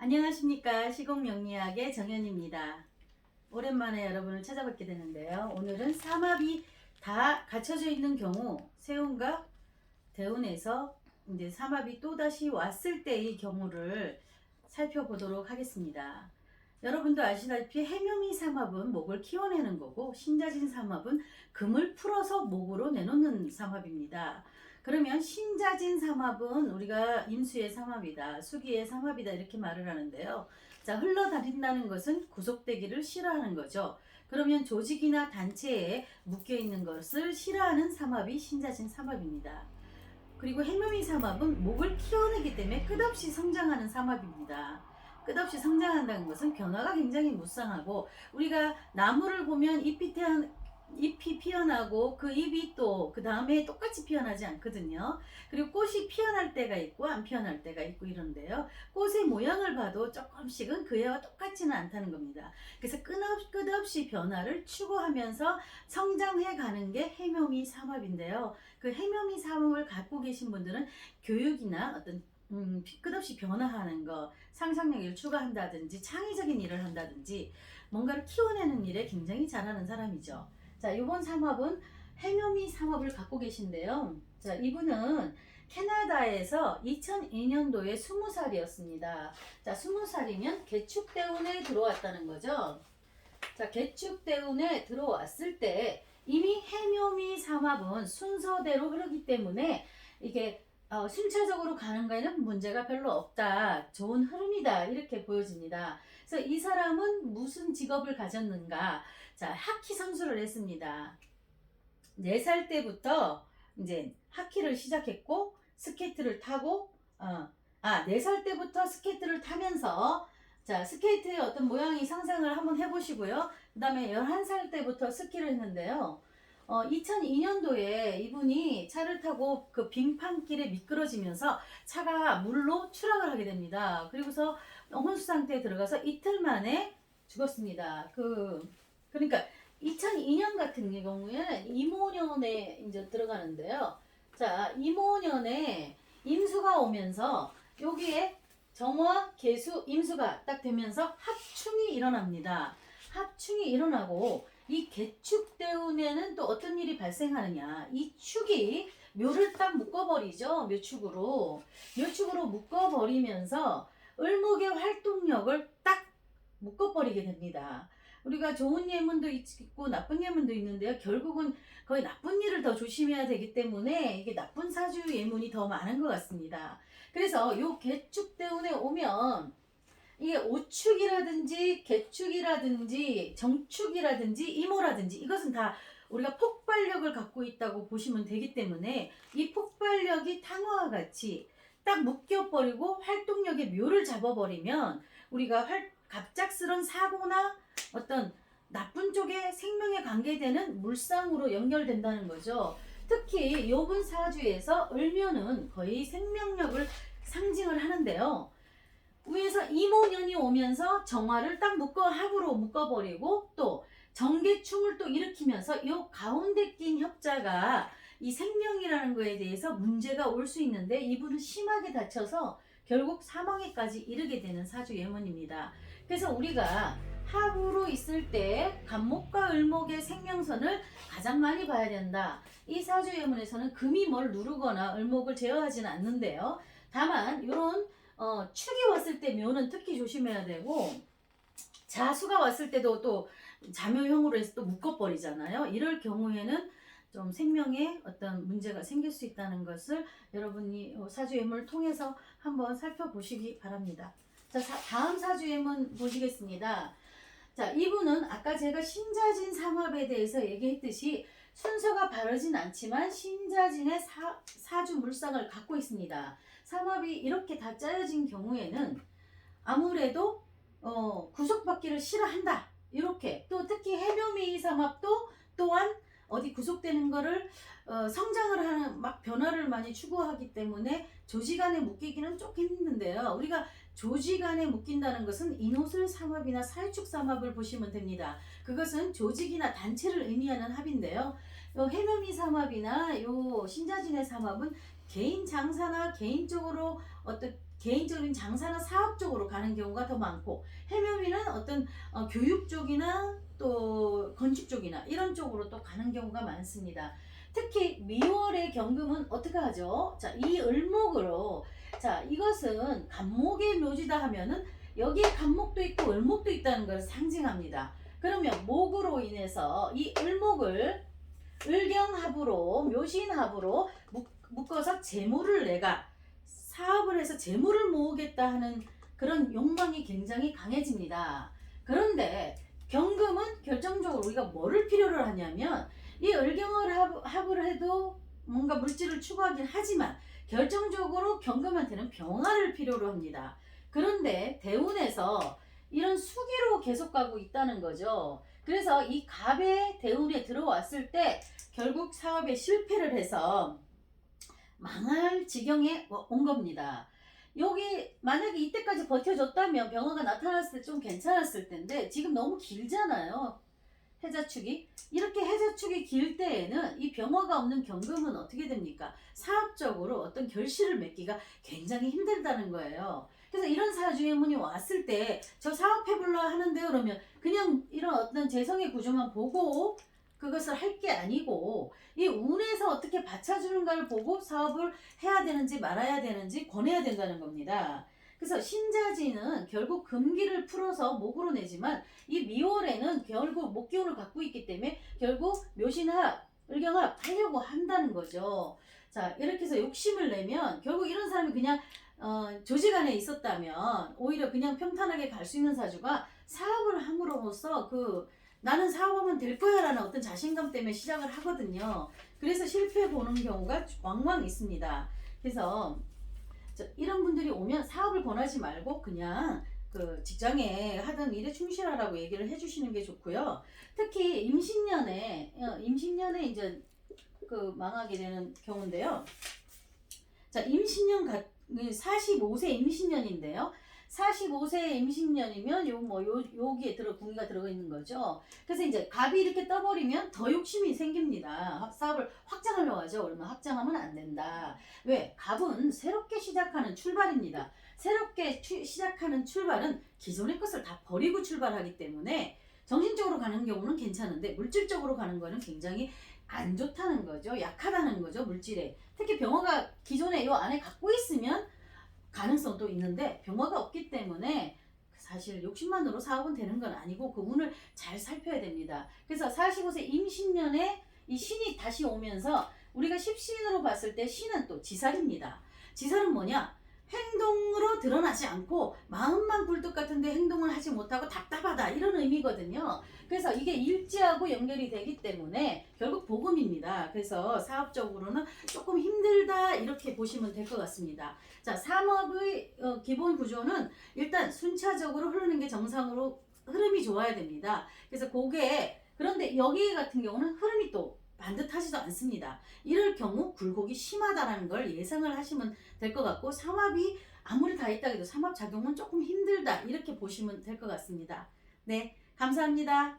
안녕하십니까. 시공명리학의 정연입니다. 오랜만에 여러분을 찾아뵙게 되는데요. 오늘은 삼합이 다 갖춰져 있는 경우 세운과 대운에서 이제 삼합이 또다시 왔을 때의 경우를 살펴보도록 하겠습니다. 여러분도 아시다시피 해묘미 삼합은 목을 키워내는 거고 신자진 삼합은 금을 풀어서 목으로 내놓는 삼합입니다. 그러면 신자진 삼합은 우리가 임수의 삼합이다, 수기의 삼합이다 이렇게 말을 하는데요. 자, 흘러다닌다는 것은 구속되기를 싫어하는 거죠. 그러면 조직이나 단체에 묶여있는 것을 싫어하는 삼합이 신자진 삼합입니다. 그리고 해묘미 삼합은 목을 키워내기 때문에 끝없이 성장하는 삼합입니다. 끝없이 성장한다는 것은 변화가 굉장히 무쌍하고, 우리가 나무를 보면 잎이 피어나고 그 잎이 또 그 다음에 똑같이 피어나지 않거든요. 그리고 꽃이 피어날 때가 있고 안 피어날 때가 있고 이런데요. 꽃의 모양을 봐도 조금씩은 그애와 똑같지는 않다는 겁니다. 그래서 끝없이 변화를 추구하면서 성장해 가는 게 해묘미 삼합인데요. 그 해묘미 삼합을 갖고 계신 분들은 교육이나 어떤 끝없이 변화하는 거, 상상력을 추가한다든지 창의적인 일을 한다든지 뭔가를 키워내는 일에 굉장히 잘하는 사람이죠. 자, 이번 삼합은 해묘미 삼합을 갖고 계신데요. 자, 이분은 캐나다에서 2002년도에 20살이었습니다. 자, 20살이면 개축대운에 들어왔다는 거죠. 자, 개축대운에 들어왔을 때 이미 해묘미 삼합은 순서대로 흐르기 때문에 이게 순차적으로 가는 거에는 문제가 별로 없다, 좋은 흐름이다 이렇게 보여집니다. 그래서 이 사람은 무슨 직업을 가졌는가? 자, 하키 선수를 했습니다. 4살 때부터 이제 하키를 시작했고 스케이트를 타고 4살 때부터 스케이트를 타면서, 자, 스케이트의 어떤 모양이 상상을 한번 해보시고요. 그 다음에 11살 때부터 스키를 했는데요. 2002년도에 이분이 차를 타고 그 빙판길에 미끄러지면서 차가 물로 추락을 하게 됩니다. 그리고서 혼수 상태에 들어가서 이틀 만에 죽었습니다. 그러니까 2002년 같은 경우에는 임오년에 이제 들어가는데요. 자, 임오년에 임수가 오면서 여기에 정화, 계수, 임수가 딱 되면서 합충이 일어납니다. 합충이 일어나고 이 개축대운에는 또 어떤 일이 발생하느냐. 이 축이 묘를 딱 묶어버리죠. 묘축으로 묶어버리면서 을목의 활동력을 딱 묶어버리게 됩니다. 우리가 좋은 예문도 있고 나쁜 예문도 있는데요. 결국은 거의 나쁜 일을 더 조심해야 되기 때문에 이게 나쁜 사주 예문이 더 많은 것 같습니다. 그래서 요 개축대운에 오면 이게 오축이라든지 개축이라든지 정축이라든지 이모라든지 이것은 다 우리가 폭발력을 갖고 있다고 보시면 되기 때문에 이 폭발력이 탕화와 같이 딱 묶여버리고 활동력의 묘를 잡아버리면 우리가 갑작스런 사고나 어떤 나쁜 쪽에 생명에 관계되는 물상으로 연결된다는 거죠. 특히 요번 사주에서 을묘는 거의 생명력을 상징을 하는데요. 위에서 이모년이 오면서 정화를 딱 합으로 묶어버리고 또 정계충을 또 일으키면서 요 가운데 낀 협자가 이 생명이라는 거에 대해서 문제가 올 수 있는데 이분은 심하게 다쳐서 결국 사망에까지 이르게 되는 사주 예문입니다. 그래서 우리가 합으로 있을 때 간목과 을목의 생명선을 가장 많이 봐야 된다. 이 사주 예문에서는 금이 뭘 누르거나 을목을 제어하지는 않는데요. 다만 이런 축이 왔을 때 묘는 특히 조심해야 되고, 자수가 왔을 때도 또 자묘형으로 해서 또 묶어버리잖아요. 이럴 경우에는 좀 생명에 어떤 문제가 생길 수 있다는 것을 여러분이 사주예문을 통해서 한번 살펴보시기 바랍니다. 자, 다음 사주예문 보시겠습니다. 자, 이분은 아까 제가 신자진 삼합에 대해서 얘기했듯이 순서가 바르진 않지만 신자진의 사주 물상을 갖고 있습니다. 삼합이 이렇게 다 짜여진 경우에는 아무래도 구속받기를 싫어한다. 이렇게 또 특히 해묘미 삼합도 또한 어디 구속되는 거를 성장을 하는 막 변화를 많이 추구하기 때문에 조직 안에 묶이기는 조금 힘든데요. 우리가 조직 안에 묶인다는 것은 인호술 삼합이나 사유축 삼합을 보시면 됩니다. 그것은 조직이나 단체를 의미하는 합인데요. 요 해묘미 삼합이나 요 신자진의 삼합은 개인 장사나 개인적으로 어떤 개인적인 장사나 사업 쪽으로 가는 경우가 더 많고, 해묘비는 어떤 교육 쪽이나 또 건축 쪽이나 이런 쪽으로 또 가는 경우가 많습니다. 특히 미월의 경금은 어떻게 하죠? 자, 이 을목으로, 자, 이것은 간목의 묘지다 하면은 여기에 간목도 있고 을목도 있다는 걸 상징합니다. 그러면 목으로 인해서 이 을목을 을경합으로, 묘신합으로 묶어서 재물을 내가 사업을 해서 재물을 모으겠다 하는 그런 욕망이 굉장히 강해집니다. 그런데 경금은 결정적으로 우리가 뭐를 필요로 하냐면, 이 을경을 합을 해도 뭔가 물질을 추구하긴 하지만 결정적으로 경금한테는 병화를 필요로 합니다. 그런데 대운에서 이런 수기로 계속 가고 있다는 거죠. 그래서 이 갑의 대운에 들어왔을 때 결국 사업에 실패를 해서 망할 지경에 온 겁니다. 여기 만약에 이때까지 버텨줬다면 병화가 나타났을 때 좀 괜찮았을 텐데 지금 너무 길잖아요. 해자축이. 이렇게 해자축이 길 때에는 이 병화가 없는 경금은 어떻게 됩니까? 사업적으로 어떤 결실을 맺기가 굉장히 힘들다는 거예요. 그래서 이런 사주의문이 왔을 때 저 사업해보려 하는데 그러면 그냥 이런 어떤 재성의 구조만 보고 그것을 할 게 아니고 이 운에서 어떻게 받쳐주는가를 보고 사업을 해야 되는지 말아야 되는지 권해야 된다는 겁니다. 그래서 신자지는 결국 금기를 풀어서 목으로 내지만 이 미월에는 결국 목기운을 갖고 있기 때문에 결국 묘신합, 을경합 하려고 한다는 거죠. 자, 이렇게 해서 욕심을 내면 결국 이런 사람이 그냥 조직 안에 있었다면 오히려 그냥 평탄하게 갈 수 있는 사주가 사업을 함으로써 나는 사업하면 될 거야 라는 어떤 자신감 때문에 시작을 하거든요. 그래서 실패 보는 경우가 왕왕 있습니다. 그래서 이런 분들이 오면 사업을 권하지 말고 그냥 그 직장에 하던 일에 충실하라고 얘기를 해주시는 게 좋고요. 특히 임신년에 이제 그 망하게 되는 경우인데요. 자, 임신년 45세 임신년인데요. 45세 임신년이면 여기에 궁이가 들어가 있는 거죠. 그래서 이제 갑이 이렇게 떠버리면 더 욕심이 생깁니다. 사업을 확장하려고 하죠. 그러면 확장하면 안 된다. 왜? 갑은 새롭게 시작하는 출발입니다. 새롭게 시작하는 출발은 기존의 것을 다 버리고 출발하기 때문에 정신적으로 가는 경우는 괜찮은데 물질적으로 가는 거는 굉장히 안 좋다는 거죠. 약하다는 거죠. 물질에. 특히 병화가 기존에 요 안에 갖고 있으면 가능성도 있는데 병화가 없기 때문에 사실 욕심만으로 사업은 되는 건 아니고 그 운을 잘 살펴야 됩니다. 그래서 45세 임신년에 이 신이 다시 오면서 우리가 십신으로 봤을 때 신은 또 지살입니다. 지살은 뭐냐? 행동으로 드러나지 않고 마음만 굴뚝 같은데 행동을 하지 못하고 답답하다 이런 의미거든요. 그래서 이게 일지하고 연결이 되기 때문에 결국 복음입니다. 그래서 사업적으로는 조금 힘들다 이렇게 보시면 될 것 같습니다. 자, 삼업의 기본 구조는 일단 순차적으로 흐르는 게 정상으로 흐름이 좋아야 됩니다. 그래서 그런데 여기 같은 경우는 흐름이 또 반듯하지도 않습니다. 이럴 경우 굴곡이 심하다라는 걸 예상을 하시면 될 것 같고, 삼합이 아무리 다 있다 해도 삼합 작용은 조금 힘들다 이렇게 보시면 될 것 같습니다. 네, 감사합니다.